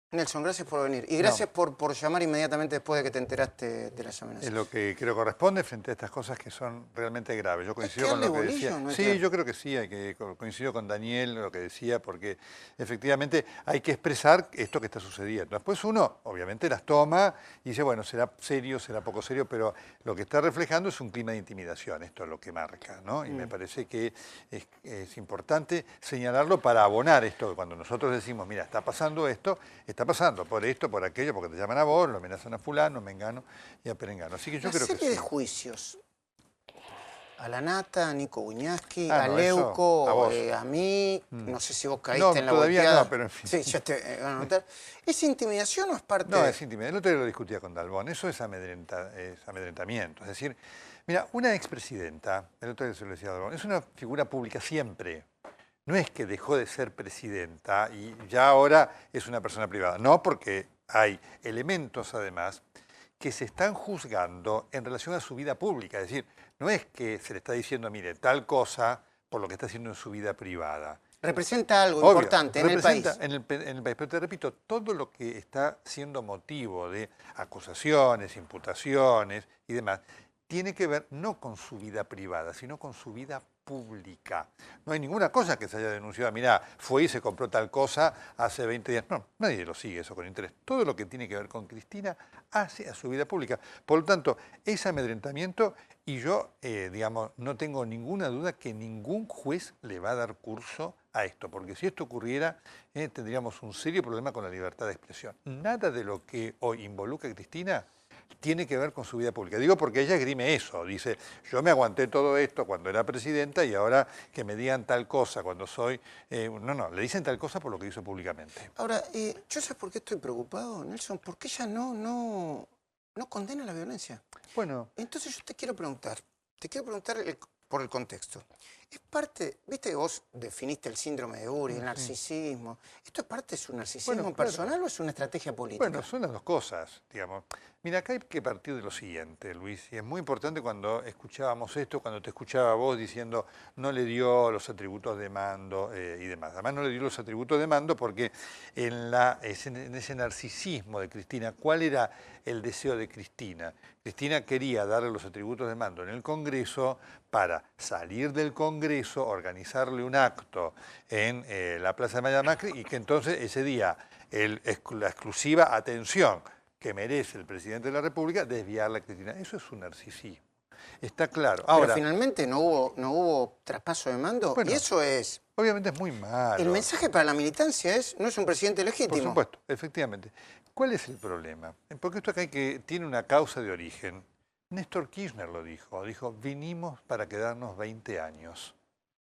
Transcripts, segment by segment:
Nelson, gracias por venir. Y No, gracias por llamar inmediatamente después de que te enteraste de las amenazas. es lo que creo corresponde frente a estas cosas que son realmente graves. Yo ¿Hay que coincido con darle lo que bolilla decía. o no hay que Sí, darle? yo creo que sí, coincido con Daniel, lo que decía, porque efectivamente hay que expresar esto que está sucediendo. Después uno, obviamente, las toma y dice, bueno, será serio, será poco serio, pero lo que está reflejando es un clima de intimidación, esto es lo que marca, ¿no? Y me parece que es importante señalarlo para abonar esto, cuando nosotros decimos, mira, está pasando esto, está pasando por esto, por aquello, porque te llaman a vos, lo amenazan a fulano, mengano y a perengano. Así que yo La creo que serie de sí. juicios, a la Nata, a Nico Buñaski, Ah, a no, eso, a Leuco, vos. a mí, no sé si vos caíste No, en la todavía no, volteada. pero en fin. Sí, ya te van a notar. ¿Es intimidación o es parte No, de...? es intimidad. El otro día lo discutía con Dalbón. Eso es, es amedrentamiento. Es decir, mira, una expresidenta, el otro día se lo decía a Dalbón, es una figura pública siempre. No es que dejó de ser presidenta y ya ahora es una persona privada. No, porque hay elementos, además, que se están juzgando en relación a su vida pública. Es decir, no es que se le está diciendo, mire, tal cosa por lo que está haciendo en su vida privada. Representa algo Obvio, importante en el representa país. en el país, pero te repito, todo lo que está siendo motivo de acusaciones, imputaciones y demás, tiene que ver no con su vida privada, sino con su vida pública. No hay ninguna cosa que se haya denunciado, mirá, fue y se compró tal cosa hace 20 días. No, nadie lo sigue eso con interés. Todo lo que tiene que ver con Cristina hace a su vida pública. Por lo tanto, es amedrentamiento y yo, digamos, no tengo ninguna duda que ningún juez le va a dar curso a esto, porque si esto ocurriera, tendríamos un serio problema con la libertad de expresión. Nada de lo que hoy involucra a Cristina tiene que ver con su vida pública. Digo porque ella esgrime eso, dice, yo me aguanté todo esto cuando era presidenta y ahora que me digan tal cosa cuando soy... no, le dicen tal cosa por lo que hizo públicamente. Ahora, ¿yo sé por qué estoy preocupado, Nelson? Porque ella no condena la violencia. Bueno, Entonces yo te quiero preguntar por el contexto. Es parte, viste que vos definiste el síndrome de Uri, el narcisismo. ¿Esto es parte de su narcisismo bueno, claro. personal o es una estrategia política? Bueno, son las dos cosas, digamos. Mira, acá hay que partir de lo siguiente, Luis, y es muy importante cuando escuchábamos esto, cuando te escuchaba vos diciendo no le dio los atributos de mando y demás. Además no le dio los atributos de mando porque en ese narcisismo de Cristina, ¿cuál era el deseo de Cristina? Cristina quería darle los atributos de mando en el Congreso para salir del Congreso, organizarle un acto en la Plaza de María Macri y que entonces ese día la exclusiva atención que merece el presidente de la República, desviarla a Cristina. Eso es un narcisismo. Está claro. Ahora, Pero finalmente no hubo traspaso de mando bueno, y eso es... obviamente es muy malo. El mensaje para la militancia no es un presidente Por legítimo. supuesto, efectivamente. ¿Cuál es el problema? Porque esto acá tiene una causa de origen. Néstor Kirchner lo dijo, vinimos para quedarnos 20 años.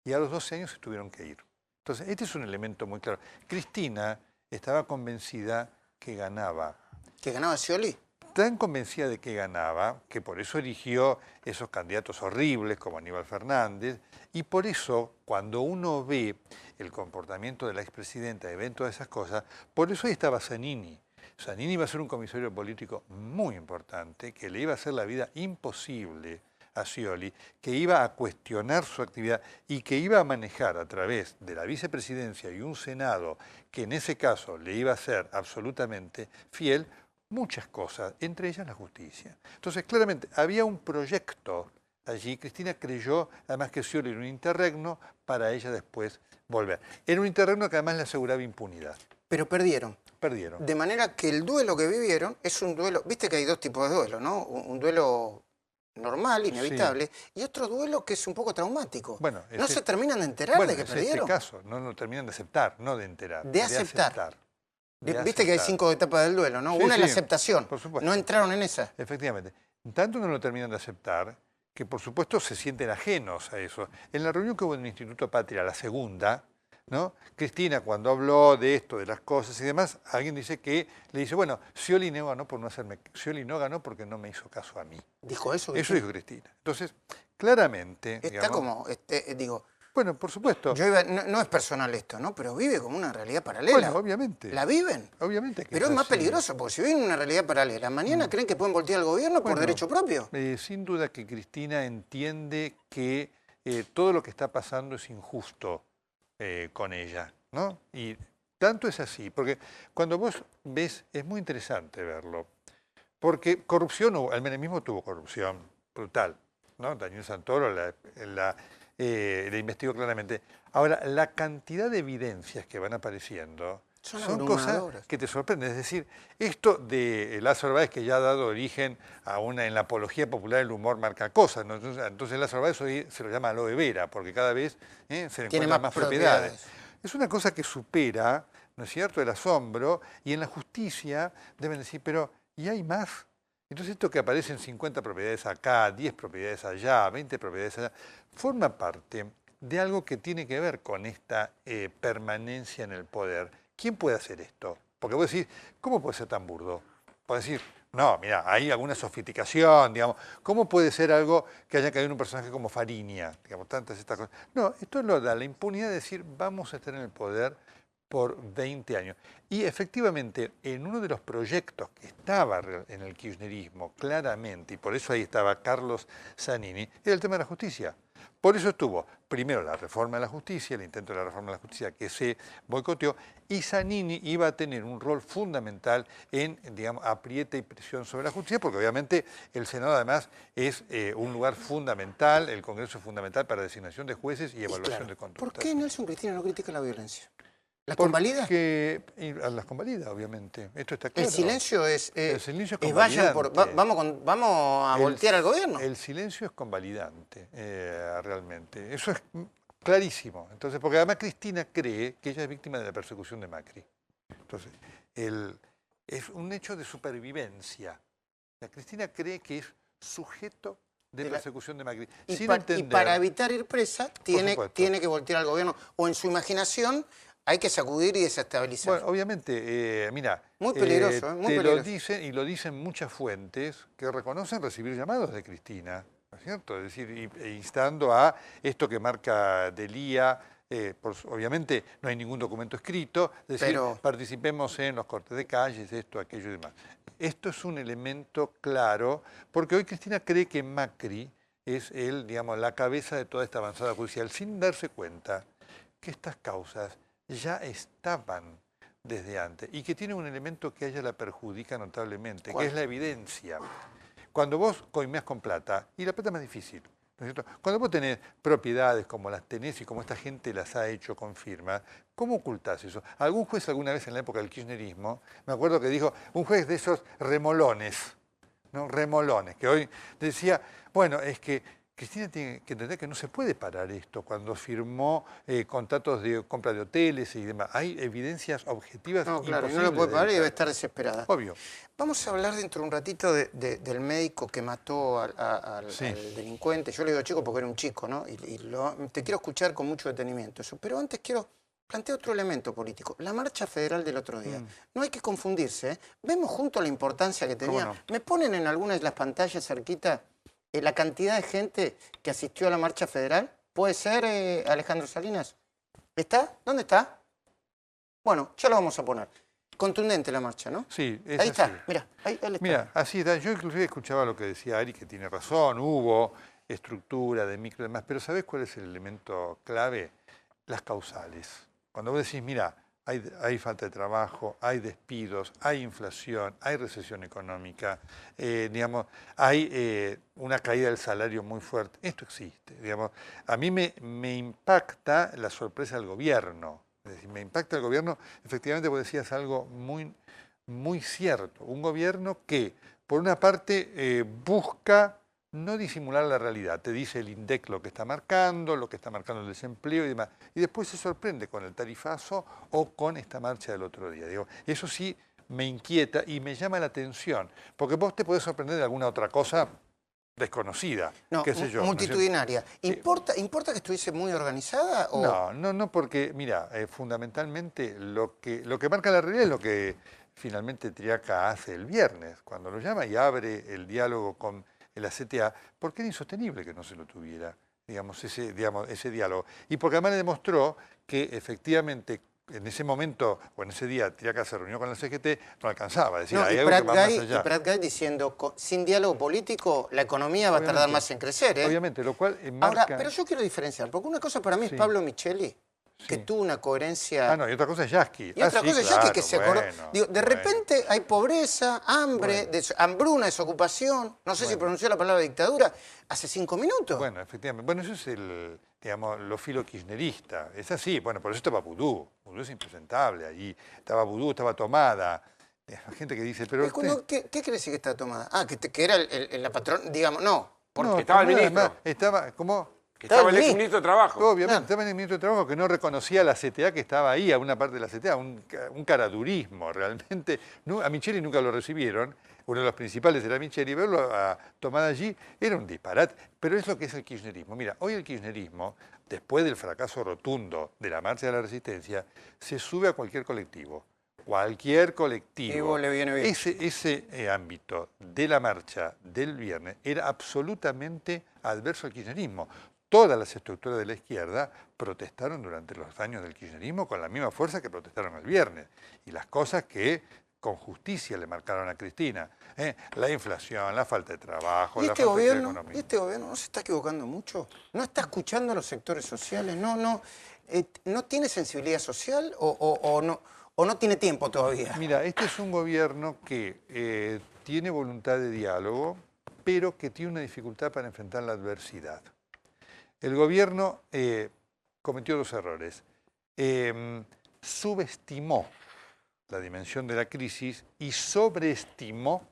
Y a los 12 años se tuvieron que ir. Entonces, este es un elemento muy claro. Cristina estaba convencida que ganaba. ¿Que ganaba Scioli? Tan convencida de que ganaba, que por eso eligió esos candidatos horribles como Aníbal Fernández, y por eso cuando uno ve el comportamiento de la expresidenta y ven todas esas cosas, por eso ahí estaba Zanini. Zanini iba a ser un comisario político muy importante, que le iba a hacer la vida imposible a Scioli, que iba a cuestionar su actividad y que iba a manejar a través de la vicepresidencia y un Senado que en ese caso le iba a ser absolutamente fiel, muchas cosas, entre ellas la justicia. Entonces, claramente, había un proyecto allí. Cristina creyó, además, que Scioli era un interregno para ella después volver. Era un interregno que además le aseguraba impunidad. Pero perdieron. Perdieron. De manera que el duelo que vivieron es un duelo... Viste que hay dos tipos de duelo, ¿no? Un duelo normal, inevitable, sí, y otro duelo que es un poco traumático. Bueno, no se terminan de enterar de que perdieron. En este caso, no lo terminan de aceptar, no de enterar. De aceptar. De Viste aceptar. que hay 5 etapas del duelo, ¿no? Sí, Una sí, es la aceptación. por supuesto. No entraron en esa. Efectivamente. Tanto no lo terminan de aceptar que, por supuesto, se sienten ajenos a eso. En la reunión que hubo en el Instituto Patria, la segunda, ¿no? Cristina, cuando habló de esto, de las cosas y demás, alguien dice que le dice, bueno, Scioli no ganó por no hacerme, Scioli no ganó porque no me hizo caso a mí. ¿Dijo eso? Eso dijo Cristina. Entonces, claramente... Está digamos, como, digo... Bueno, por supuesto. No es personal esto, ¿no? Pero vive como una realidad paralela. Bueno, obviamente. ¿La viven? Obviamente que pero es más peligroso, porque si viven una realidad paralela, mañana creen que pueden voltear al gobierno por derecho propio. Sin duda que Cristina entiende que todo lo que está pasando es injusto con ella, ¿no? Y tanto es así, porque cuando vos ves, es muy interesante verlo, porque corrupción, el menemismo tuvo corrupción brutal, ¿no? Daniel Santoro la investigó claramente. Ahora, la cantidad de evidencias que van apareciendo son cosas que te sorprenden. Es decir, esto de Lázaro Báez, que ya ha dado origen a en la apología popular el humor marca cosas, ¿no? Entonces Lázaro Báez hoy se lo llama aloe vera, porque cada vez se le encuentran más propiedades. Es una cosa que supera, ¿no es cierto?, el asombro, y en la justicia deben decir, pero ¿y hay más? Entonces esto que aparecen 50 propiedades acá, 10 propiedades allá, 20 propiedades allá, forma parte de algo que tiene que ver con esta permanencia en el poder. ¿Quién puede hacer esto? Porque vos decís, ¿cómo puede ser tan burdo? Puedes decir, no, mira, hay alguna sofisticación, digamos. ¿Cómo puede ser algo que haya caído en un personaje como Fariña? Digamos, tantas estas cosas. No, esto lo da la impunidad de decir, vamos a estar en el poder por 20 años. Y efectivamente, en uno de los proyectos que estaba en el kirchnerismo, claramente, y por eso ahí estaba Carlos Zanini, era el tema de la justicia. Por eso estuvo primero la reforma de la justicia, el intento de la reforma de la justicia que se boicoteó, y Zanini iba a tener un rol fundamental en, digamos, apriete y presión sobre la justicia, porque obviamente el Senado además es un lugar fundamental, el Congreso es fundamental para designación de jueces y evaluación de conductas. ¿Por qué Nelson Cristina no critica la violencia? ¿Las convalida? Porque las convalida, obviamente. Esto está claro. El silencio es... el silencio es convalidante. Vamos a voltear al gobierno. El silencio es convalidante, realmente. Eso es clarísimo. Entonces, porque además Cristina cree que ella es víctima de la persecución de Macri. Entonces, es un hecho de supervivencia. La Cristina cree que es sujeto de persecución de Macri. Y para evitar ir presa, tiene que voltear al gobierno. O en su imaginación... Hay que sacudir y desestabilizar. Bueno, obviamente, mira, muy peligroso, muy peligroso. Lo dicen, y lo dicen muchas fuentes que reconocen recibir llamados de Cristina, ¿no es cierto? Es decir, instando a esto que marca Delía, obviamente no hay ningún documento escrito, es decir, participemos en los cortes de calles, esto, aquello y demás. Esto es un elemento claro, porque hoy Cristina cree que Macri es digamos, la cabeza de toda esta avanzada judicial, sin darse cuenta que estas causas ya estaban desde antes y que tiene un elemento que a ella la perjudica notablemente, que es la evidencia. Cuando vos coimeás con plata, y la plata es más difícil, ¿no es cierto? Cuando vos tenés propiedades como las tenés y como esta gente las ha hecho con firma, ¿cómo ocultás eso? Algún juez alguna vez en la época del kirchnerismo, me acuerdo que dijo, un juez de esos remolones, ¿no? Remolones, que hoy decía, bueno, es que Cristina tiene que entender que no se puede parar esto cuando firmó contratos de compra de hoteles y demás. Hay evidencias objetivas. No, claro, no lo puede parar y debe estar desesperada. Obvio. Vamos a hablar dentro de un ratito del médico que mató al delincuente. Yo le digo chico porque era un chico, ¿no? Te quiero escuchar con mucho detenimiento eso. Pero antes quiero plantear otro elemento político. La marcha federal del otro día. No hay que confundirse, ¿eh? Vemos junto la importancia que tenía. No? Me ponen en algunas de las pantallas cerquita la cantidad de gente que asistió a la marcha federal. ¿Puede ser, Alejandro Salinas? ¿Está? ¿Dónde está? Bueno, ya lo vamos a poner. Contundente la marcha, ¿no? Sí, es ahí así. Está, mira, ahí está. Mira, así está. Yo inclusive escuchaba lo que decía Ari, que tiene razón, hubo estructura de micro y demás, pero ¿sabés cuál es el elemento clave? Las causales. Cuando vos decís, mira, hay falta de trabajo, hay despidos, hay inflación, hay recesión económica, digamos, hay una caída del salario muy fuerte. Esto existe, digamos. A mí me impacta la sorpresa del gobierno. Es decir, me impacta el gobierno, efectivamente vos decías algo muy, muy cierto. Un gobierno que, por una parte, busca no disimular la realidad, te dice el INDEC lo que está marcando el desempleo y demás, y después se sorprende con el tarifazo o con esta marcha del otro día. Digo, eso sí me inquieta y me llama la atención, porque vos te podés sorprender de alguna otra cosa desconocida, no, qué sé yo. Multitudinaria. ¿Importa que estuviese muy organizada? O... No, porque, mira, fundamentalmente lo que marca la realidad es lo que finalmente Triaca hace el viernes, cuando lo llama y abre el diálogo con la CTA, porque era insostenible que no se lo tuviera, ese diálogo. Y porque además le demostró que efectivamente en ese momento o en ese día Triaca se reunió con la CGT, no alcanzaba. Es decir, hay algo que va más allá. Y Prat Gay diciendo, sin diálogo político, la economía va a tardar más en crecer. Obviamente, lo cual marca... Ahora, pero yo quiero diferenciar, porque una cosa para mí es Pablo Micheli, que tuvo una coherencia... Ah, no, y otra cosa es Yasky. Y otra cosa es Yasky, que se acordó. Bueno, Digo, de repente hay pobreza, hambre, hambruna, desocupación, no sé si pronunció la palabra dictadura, hace 5 minutos. Bueno, efectivamente. Bueno, eso es digamos, lo filo kirchnerista. Es así. Bueno, por eso estaba Vudú. Vudú es impresentable. Allí estaba Vudú, estaba Tomada. Hay gente que dice, pero... ¿Qué quiere decir que estaba Tomada? Ah, que era la patrón, digamos, no. Porque no, estaba el ministro. Además, estaba, ¿cómo? Que estaba el ex ministro de Trabajo. Obviamente, estaba en el ministro de Trabajo que no reconocía a la CTA que estaba ahí, a una parte de la CTA, un caradurismo realmente. No, a Micheli nunca lo recibieron, uno de los principales era Micheli, verlo a Tomada allí era un disparate, pero es lo que es el kirchnerismo. Mira, hoy el kirchnerismo, después del fracaso rotundo de la Marcha de la Resistencia, se sube a cualquier colectivo. Cualquier colectivo. Le viene bien. Ese ámbito de la marcha del viernes era absolutamente adverso al kirchnerismo. Todas las estructuras de la izquierda protestaron durante los años del kirchnerismo con la misma fuerza que protestaron el viernes. Y las cosas que con justicia le marcaron a Cristina. La inflación, la falta de trabajo, la falta de economía. ¿Y este gobierno no se está equivocando mucho? ¿No está escuchando a los sectores sociales? ¿No tiene sensibilidad social o no tiene tiempo todavía? Mira, este es un gobierno que tiene voluntad de diálogo, pero que tiene una dificultad para enfrentar la adversidad. El gobierno cometió 2 errores. Subestimó la dimensión de la crisis y sobreestimó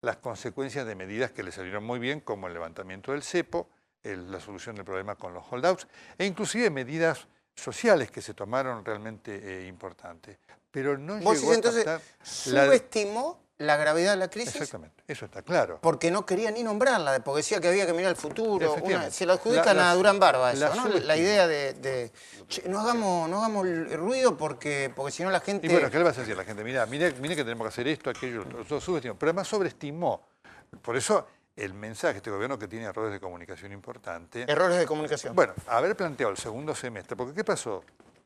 las consecuencias de medidas que le salieron muy bien, como el levantamiento del cepo, la solución del problema con los holdouts, e inclusive medidas sociales que se tomaron realmente importantes. Pero no llegó a entonces subestimó la gravedad de la crisis. Exactamente, eso está claro. Porque no quería ni nombrarla, porque decía que había que mirar el futuro. Se lo adjudican a Durán Barba eso, ¿no? La idea de che, no hagamos el ruido porque si no la gente... Y bueno, ¿qué le vas a decir a la gente? Mire que tenemos que hacer esto, aquello, todo subestimó. Pero además sobreestimó. Por eso el mensaje de este gobierno que tiene errores de comunicación importantes. Errores de comunicación. Bueno, haber planteado el segundo semestre, porque ¿qué pasó?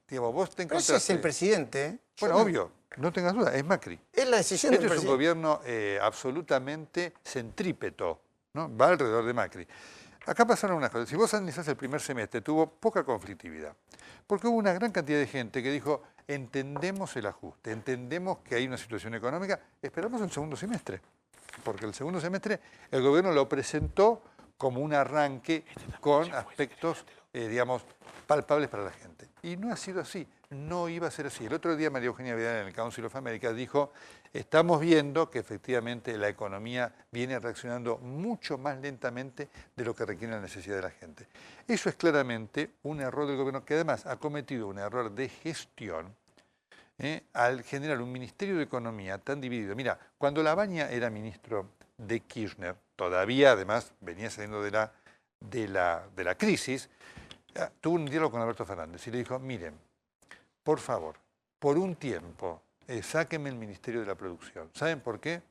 Digamos, vos te encontraste... Pero ese es el presidente, ¿eh? Bueno, obvio, no tengas duda, es Macri. Es la decisión del presidente. Este es un gobierno absolutamente centrípeto, ¿no? Va alrededor de Macri. Acá pasaron unas cosas. Si vos analizás el primer semestre, tuvo poca conflictividad. Porque hubo una gran cantidad de gente que dijo, entendemos el ajuste, entendemos que hay una situación económica, esperamos el segundo semestre. Porque el segundo semestre el gobierno lo presentó como un arranque con aspectos, digamos, palpables para la gente. Y no ha sido así, no iba a ser así. El otro día María Eugenia Vidal en el Council of America dijo, estamos viendo que efectivamente la economía viene reaccionando mucho más lentamente de lo que requiere la necesidad de la gente. Eso es claramente un error del gobierno que además ha cometido un error de gestión al generar un Ministerio de Economía tan dividido. Mira, cuando Labaña era ministro de Kirchner, todavía además venía saliendo de la crisis, tuvo un diálogo con Alberto Fernández y le dijo, miren, por favor, por un tiempo, sáquenme el Ministerio de la Producción. ¿Saben por qué?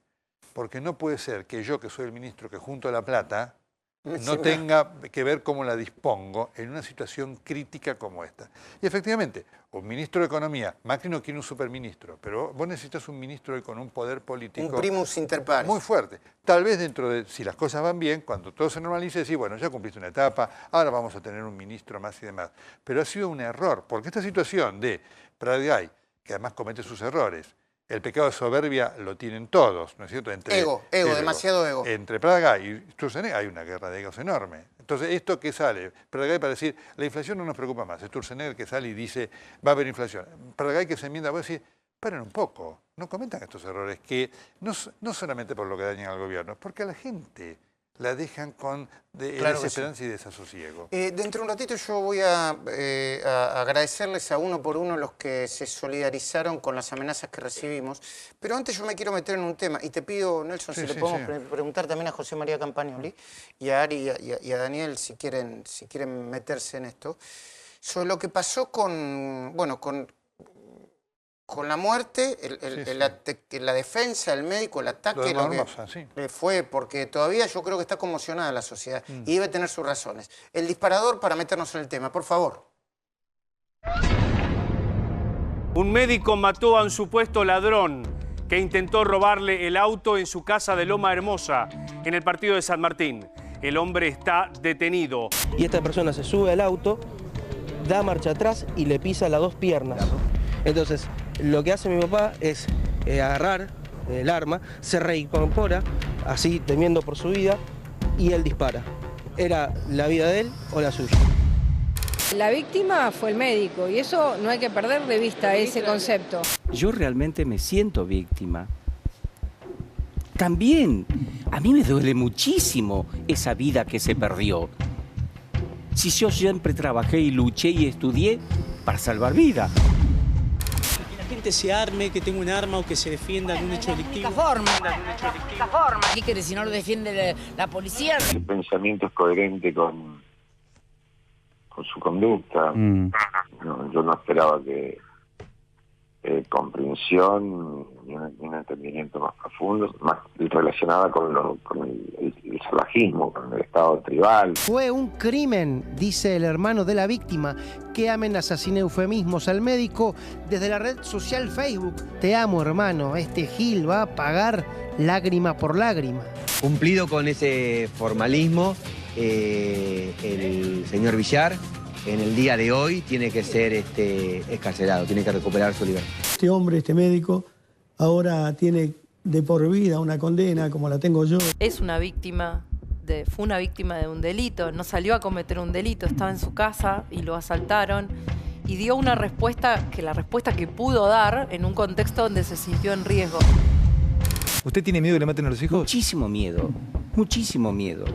Porque no puede ser que yo, que soy el ministro que junto la plata, no tenga que ver cómo la dispongo en una situación crítica como esta. Y efectivamente, un ministro de Economía, Macri no quiere un superministro, pero vos necesitas un ministro con un poder político... Un primus inter pares. Muy fuerte. Tal vez dentro de, si las cosas van bien, cuando todo se normalice, decir, bueno, ya cumpliste una etapa, ahora vamos a tener un ministro más y demás. Pero ha sido un error, porque esta situación de Pratgay, que además comete sus errores, el pecado de soberbia lo tienen todos, ¿no es cierto? Ego, demasiado ego. Entre Pratgay y Sturzenegger hay una guerra de egos enorme. Entonces, esto que sale, Pratgay para decir, la inflación no nos preocupa más, Sturzenegger que sale y dice, va a haber inflación. Pratgay que se enmienda, vos decís, paren un poco, no cometan estos errores que no solamente por lo que dañan al gobierno, porque a la gente la dejan con desesperanza y desasosiego. Dentro de un ratito yo voy a agradecerles a uno por uno los que se solidarizaron con las amenazas que recibimos, pero antes yo me quiero meter en un tema y te pido, Nelson, si le podemos preguntar también a José María Campagnoli y a Ari y a Daniel si quieren meterse en esto, sobre lo que pasó con la muerte, la defensa del médico, el ataque, fue porque todavía yo creo que está conmocionada la sociedad y debe tener sus razones. El disparador para meternos en el tema, por favor. Un médico mató a un supuesto ladrón que intentó robarle el auto en su casa de Loma Hermosa, en el partido de San Martín. El hombre está detenido. Y esta persona se sube al auto da marcha atrás y le pisa las dos piernas. Entonces, lo que hace mi papá es agarrar el arma, se reincorpora, así temiendo por su vida, y él dispara. Era la vida de él o la suya. La víctima fue el médico y eso no hay que perder de vista ese concepto. Yo realmente me siento víctima. También, a mí me duele muchísimo esa vida que se perdió. Si yo siempre trabajé y luché y estudié para salvar vidas. Que la gente se arme, que tenga un arma o que se defienda de un hecho delictivo. La forma. ¿Qué quiere si no lo defiende la policía? El pensamiento es coherente con su conducta. No, yo no esperaba que comprensión y un entendimiento más profundo, más relacionada con el salvajismo, con el estado tribal. Fue un crimen, dice el hermano de la víctima, que amenaza sin eufemismos al médico desde la red social Facebook. Te amo, hermano, este Gil va a pagar lágrima por lágrima. Cumplido con ese formalismo, el señor Villar en el día de hoy tiene que ser excarcelado, tiene que recuperar su libertad. Este hombre, este médico, ahora tiene de por vida una condena como la tengo yo. Es una víctima, fue una víctima de un delito, no salió a cometer un delito, estaba en su casa y lo asaltaron y dio una respuesta, la respuesta que pudo dar en un contexto donde se sintió en riesgo. ¿Usted tiene miedo que le maten a los hijos? Muchísimo miedo, muchísimo miedo.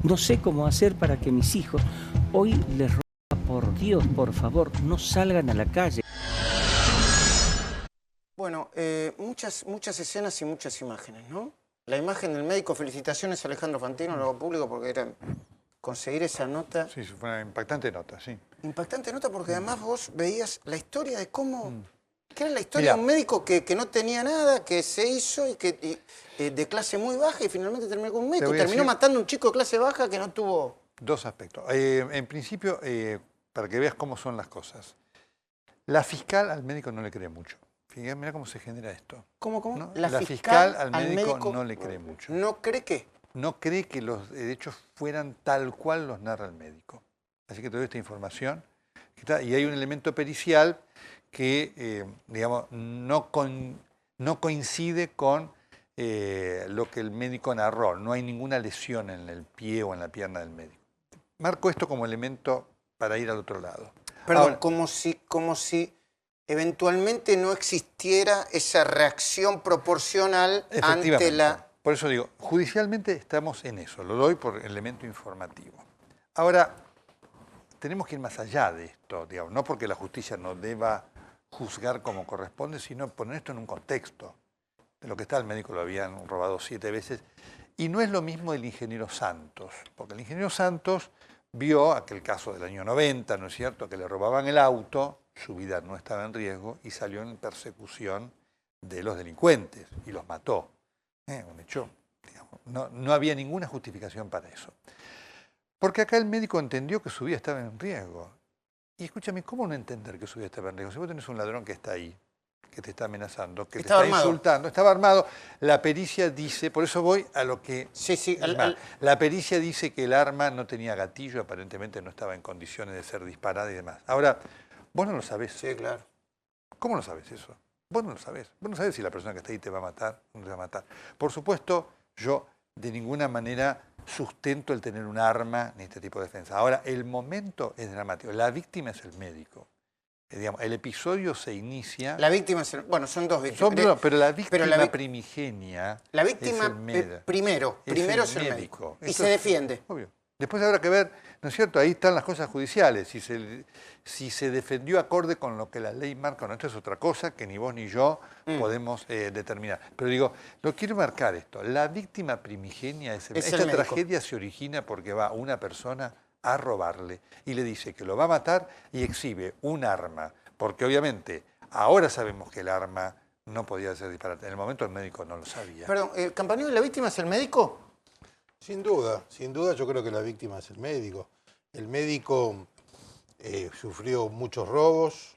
No sé cómo hacer para que mis hijos, hoy les ruego, por Dios, por favor, no salgan a la calle. Bueno, muchas escenas y muchas imágenes, ¿no? La imagen del médico, felicitaciones a Alejandro Fantino, lo hago público porque era conseguir esa nota. Sí, fue una impactante nota, sí. Impactante nota porque además vos veías la historia de cómo... Que era la historia de un médico que no tenía nada, que se hizo y que de clase muy baja y finalmente terminó con un médico. Terminó matando a un chico de clase baja que no tuvo... Dos aspectos. En principio, para que veas cómo son las cosas. La fiscal al médico no le cree mucho. Fíjate, mira cómo se genera esto. ¿Cómo? ¿No? La fiscal al médico no le cree mucho. ¿No cree qué? No cree que los hechos fueran tal cual los narra el médico. Así que te doy esta información. Y hay un elemento pericial que, digamos, no coincide con lo que el médico narró. No hay ninguna lesión en el pie o en la pierna del médico. Marco esto como elemento para ir al otro lado. Perdón, ahora, como si eventualmente no existiera esa reacción proporcional ante la... Por eso digo, judicialmente estamos en eso. Lo doy por elemento informativo. Ahora, tenemos que ir más allá de esto, digamos, no porque la justicia no deba juzgar como corresponde, sino poner esto en un contexto. De lo que está, el médico lo habían robado 7 veces. Y no es lo mismo el ingeniero Santos, porque el ingeniero Santos vio aquel caso del año 90, ¿no es cierto?, que le robaban el auto, su vida no estaba en riesgo, y salió en persecución de los delincuentes, y los mató. Un hecho, digamos, no había ninguna justificación para eso. Porque acá el médico entendió que su vida estaba en riesgo. Y escúchame, ¿cómo no entender que su vida estaba en riesgo? Si vos tenés un ladrón que está ahí, que te está amenazando, que te está insultando, estaba armado, la pericia dice, por eso voy a lo que... Sí, la pericia dice que el arma no tenía gatillo, aparentemente no estaba en condiciones de ser disparada y demás. Ahora, vos no lo sabés. Sí, claro. ¿Cómo no sabés eso? Vos no lo sabés. Vos no sabés si la persona que está ahí te va a matar o no te va a matar. Por supuesto, yo de ninguna manera sustento el tener un arma ni este tipo de defensa. Ahora, el momento es dramático. La víctima es el médico. Digamos, el episodio se inicia... La víctima es el... Bueno, son dos víctimas. Pero la víctima primigenia... La víctima primero es el médico. Y se defiende. Obvio. Después habrá que ver, ¿no es cierto? Ahí están las cosas judiciales. Si se defendió acorde con lo que la ley marca, no, esto es otra cosa que ni vos ni yo podemos determinar. Pero digo, lo quiero marcar esto. La víctima primigenia es el médico. Esta tragedia se origina porque va una persona a robarle y le dice que lo va a matar y exhibe un arma. Porque obviamente ahora sabemos que el arma no podía ser disparada. En el momento el médico no lo sabía. Perdón, ¿Campanelli, la víctima es el médico? Sin duda yo creo que la víctima es el médico. El médico sufrió muchos robos,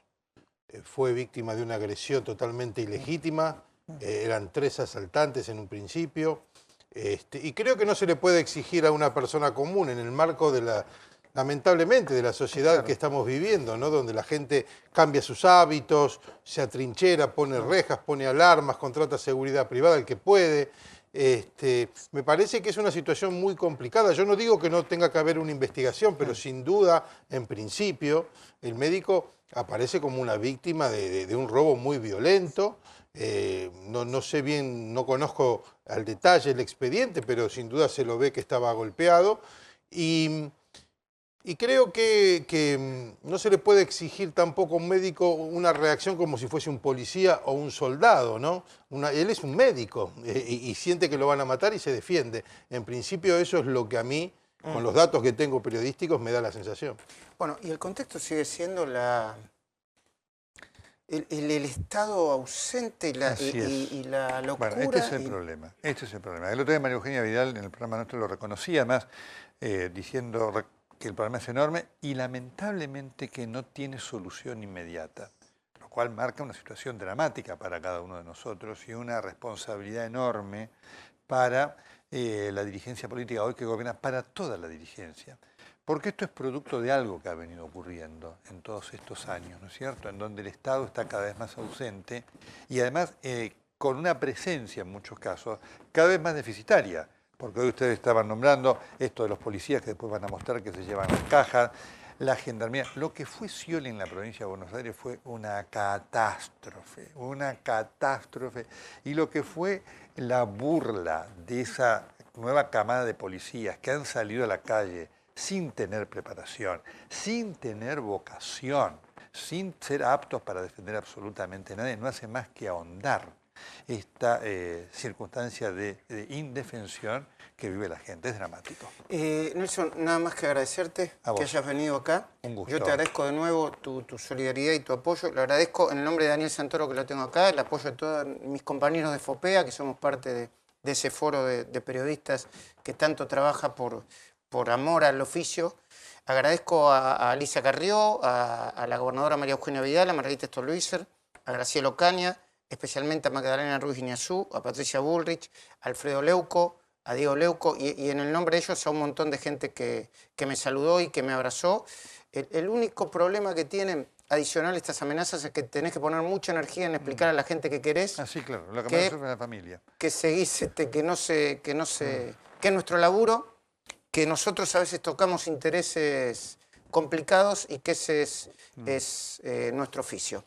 fue víctima de una agresión totalmente ilegítima, eran 3 asaltantes en un principio, Y creo que no se le puede exigir a una persona común en el marco de la, lamentablemente, de la sociedad que estamos viviendo, ¿no? Donde la gente cambia sus hábitos, se atrinchera, pone rejas, pone alarmas, contrata seguridad privada el que puede. Me parece que es una situación muy complicada. Yo no digo que no tenga que haber una investigación, pero sin duda, en principio, el médico aparece como una víctima de un robo muy violento. No sé bien, no conozco al detalle el expediente, pero sin duda se lo ve que estaba golpeado. Y creo que no se le puede exigir tampoco a un médico una reacción como si fuese un policía o un soldado, ¿no? Él es un médico y siente que lo van a matar y se defiende. En principio eso es lo que a mí, con los datos que tengo periodísticos, me da la sensación. Bueno, y el contexto sigue siendo el Estado ausente y la locura. Bueno, este es el problema. Este es el problema. El otro día María Eugenia Vidal en el programa nuestro lo reconocía, además, diciendo que el problema es enorme y lamentablemente que no tiene solución inmediata, lo cual marca una situación dramática para cada uno de nosotros y una responsabilidad enorme para la dirigencia política hoy que gobierna, para toda la dirigencia. Porque esto es producto de algo que ha venido ocurriendo en todos estos años, ¿no es cierto?, en donde el Estado está cada vez más ausente y además con una presencia en muchos casos cada vez más deficitaria. Porque hoy ustedes estaban nombrando esto de los policías que después van a mostrar que se llevan las cajas, la gendarmería. Lo que fue Scioli en la provincia de Buenos Aires fue una catástrofe, una catástrofe. Y lo que fue la burla de esa nueva camada de policías que han salido a la calle sin tener preparación, sin tener vocación, sin ser aptos para defender absolutamente a nadie, no hace más que ahondar esta circunstancia de indefensión que vive la gente. Es dramático. Nelson, nada más que agradecerte que hayas venido acá. Un gusto. Yo te agradezco de nuevo tu solidaridad y tu apoyo. Lo agradezco en el nombre de Daniel Santoro, que lo tengo acá, el apoyo de todos mis compañeros de FOPEA, que somos parte de ese foro de periodistas que tanto trabaja por amor al oficio. Agradezco a Alicia Carrió, a la gobernadora María Eugenia Vidal, a Margarita Stolbizer, a Graciela Ocaña, especialmente a Magdalena Ruiz Guiñazú, a Patricia Bullrich, a Alfredo Leuco, a Diego Leuco, y en el nombre de ellos a un montón de gente que me saludó y que me abrazó. El único problema que tienen adicional a estas amenazas es que tenés que poner mucha energía en explicar a la gente que querés. Sí, claro, lo que me la familia. Que seguís, que es nuestro laburo, que nosotros a veces tocamos intereses complicados y que ese es nuestro oficio.